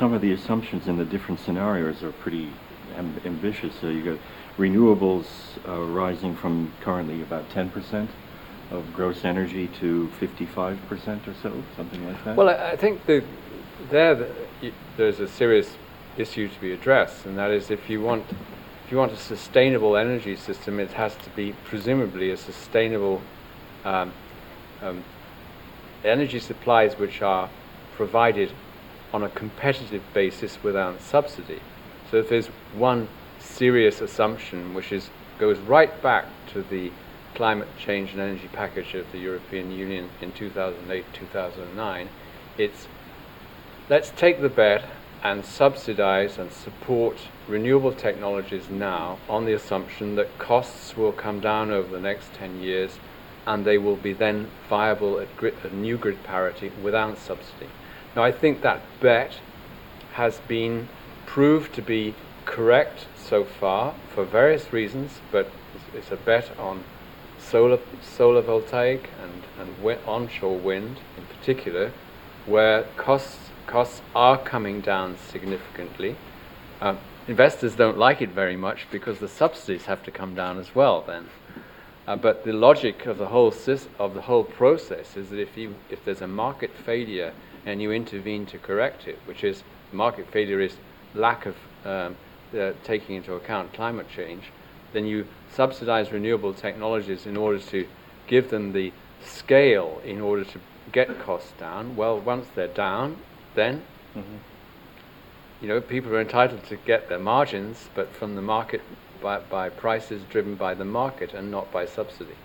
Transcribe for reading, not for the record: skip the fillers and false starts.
Some of the assumptions in the different scenarios are pretty ambitious. So you got renewables rising from currently about 10% of gross energy to 55% or so, something like that. Well, I think there's a serious issue to be addressed, and that is if you want a sustainable energy system, it has to be presumably a sustainable energy supplies which are provided on a competitive basis without subsidy. So if there's one serious assumption which goes right back to the climate change and energy package of the European Union in 2008-2009, it's let's take the bet and subsidize and support renewable technologies now on the assumption that costs will come down over the next 10 years and they will be then viable at new grid parity without subsidy. Now, I think that bet has been proved to be correct so far for various reasons, but it's a bet on solar voltaic and onshore wind in particular, where costs are coming down significantly. Investors don't like it very much because the subsidies have to come down as well then. But the logic of the whole process is that if there's a market failure and you intervene to correct it, which is market failure is lack of taking into account climate change, then you subsidize renewable technologies in order to give them the scale in order to get costs down. Well, once they're down, then people are entitled to get their margins, but from the market by prices driven by the market and not by subsidy.